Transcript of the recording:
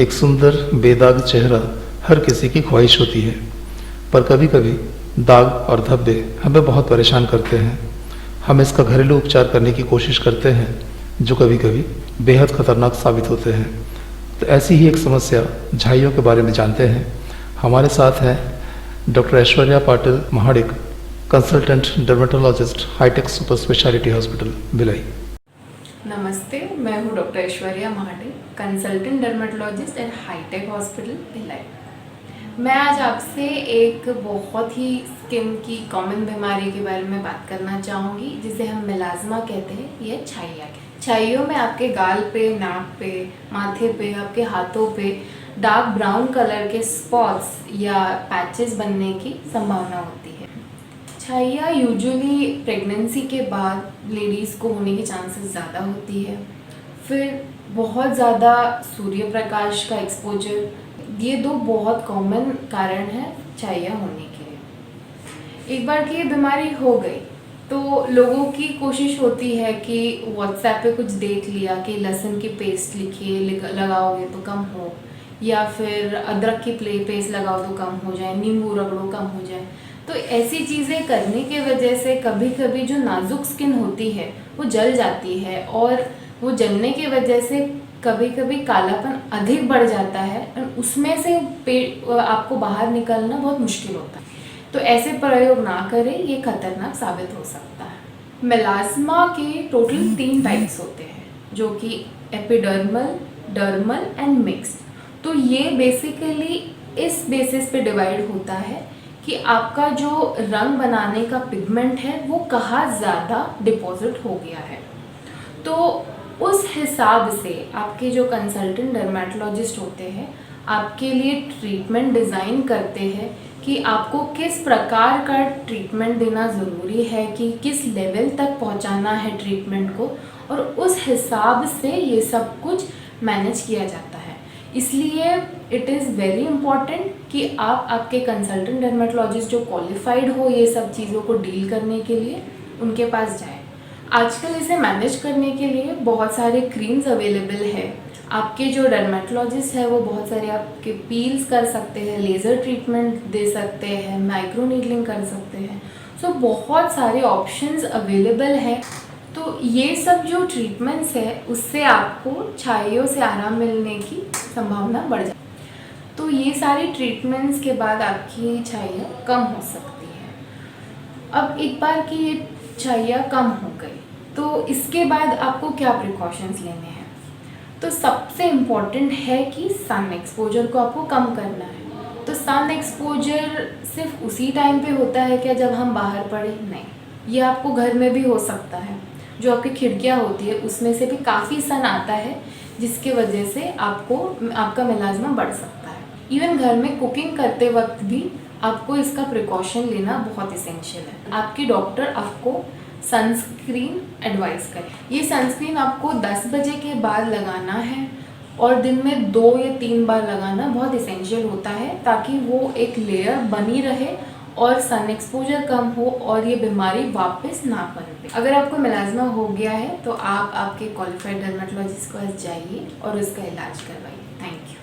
एक सुंदर बेदाग चेहरा हर किसी की ख्वाहिश होती है, पर कभी कभी दाग और धब्बे हमें बहुत परेशान करते हैं। हम इसका घरेलू उपचार करने की कोशिश करते हैं, जो कभी कभी बेहद खतरनाक साबित होते हैं। तो ऐसी ही एक समस्या झाइयों के बारे में जानते हैं। हमारे साथ हैं doctor Aishwarya Patil Mahadik, consultant dermatologist, hitech super speciality hospital Bhilai. नमस्ते, मैं हूँ doctor Aishwarya Mahadik, consultant dermatologist at hitech hospital Bhilai. मैं आज आपसे एक बहुत ही स्किन की कॉमन बीमारी के बारे में बात करना चाहूँगी, जिसे हम मेलाज़्मा कहते हैं। यह छाइया है। छाइयों में आपके गाल पे, नाक पे, माथे पे, आपके हाथों पे डार्क ब्राउन कलर के स्पॉट्स या पैचेस बनने की संभावना होती है। छाइया यूजुअली प्रेगनेंसी के बाद लेडीज़ को होने की चांसेस ज़्यादा होती है। फिर बहुत ज़्यादा सूर्य प्रकाश का एक्सपोजर, ये दो बहुत कॉमन कारण हैं छाइया होने के लिए। एक बार की ये बीमारी हो गई तो लोगों की कोशिश होती है कि व्हाट्सएप पे कुछ देख लिया कि लहसुन की पेस्ट लिखिए, लगाओगे तो कम हो, या फिर अदरक की पेस्ट लगाओ तो कम हो जाए, नींबू रगड़ो कम हो जाए। तो ऐसी चीज़ें करने की वजह से कभी कभी जो नाजुक स्किन होती है वो जल जाती है, और वो जलने की वजह से कभी कभी कालापन अधिक बढ़ जाता है और उसमें से आपको बाहर निकलना बहुत मुश्किल होता है। तो ऐसे प्रयोग ना करें, ये खतरनाक साबित हो सकता है। मेलाज़्मा के टोटल 3 टाइप्स होते हैं, जो कि एपिडर्मल, डर्मल एंड मिक्स्ड। तो ये बेसिकली इस बेसिस पे डिवाइड होता है कि आपका जो रंग बनाने का पिगमेंट है वो कहाँ ज़्यादा डिपॉजिट हो गया है। तो उस हिसाब से आपके जो कंसल्टेंट डर्मेटोलॉजिस्ट होते हैं आपके लिए ट्रीटमेंट डिज़ाइन करते हैं कि आपको किस प्रकार का ट्रीटमेंट देना ज़रूरी है, कि किस लेवल तक पहुंचाना है ट्रीटमेंट को, और उस हिसाब से ये सब कुछ मैनेज किया जाता है। इसलिए इट इज़ वेरी इम्पॉर्टेंट कि आप आपके कंसल्टेंट डर्मेटोलॉजिस्ट जो क्वालिफाइड हो ये सब चीज़ों को डील करने के लिए, उनके पास जाएं। आजकल इसे मैनेज करने के लिए बहुत सारे क्रीम्स अवेलेबल है। आपके जो डर्मेटोलॉजिस्ट है वो बहुत सारे आपके पील्स कर सकते हैं, लेज़र ट्रीटमेंट दे सकते हैं, माइक्रो नीडलिंग कर सकते हैं। सो बहुत सारे ऑप्शंस अवेलेबल हैं। तो ये सब जो ट्रीटमेंट्स है उससे आपको छाइयों से आराम मिलने की संभावना बढ़ जाती है। तो ये सारे ट्रीटमेंट्स के बाद आपकी छाइयाँ कम हो सकती है। अब एक बार की ये छाइयाँ कम हो गई तो इसके बाद आपको क्या प्रिकॉशंस लेने हैं। तो सबसे इम्पॉर्टेंट है कि सन एक्सपोजर को आपको कम करना है। तो सन एक्सपोजर सिर्फ उसी टाइम पे होता है क्या जब हम बाहर पड़े? नहीं, ये आपको घर में भी हो सकता है। जो आपकी खिड़कियाँ होती है उसमें से भी काफ़ी सन आता है, जिसके वजह से आपका मेलाज़्मा बढ़ सकता है। इवन घर में कुकिंग करते वक्त भी आपको इसका प्रिकॉशन लेना बहुत इसेंशियल है। आपकी डॉक्टर आपको सनस्क्रीन एडवाइस करें। ये सनस्क्रीन आपको 10 बजे के बाद लगाना है और दिन में 2 या 3 बार लगाना बहुत इसेंशियल होता है, ताकि वो एक लेयर बनी रहे और सन एक्सपोजर कम हो और ये बीमारी वापस ना पनपे। अगर आपको मेलाज़्मा हो गया है तो आप आपके क्वालिफाइड डर्मेटोलॉजिस्ट के पास जाइए और उसका इलाज करवाइए। Thank you.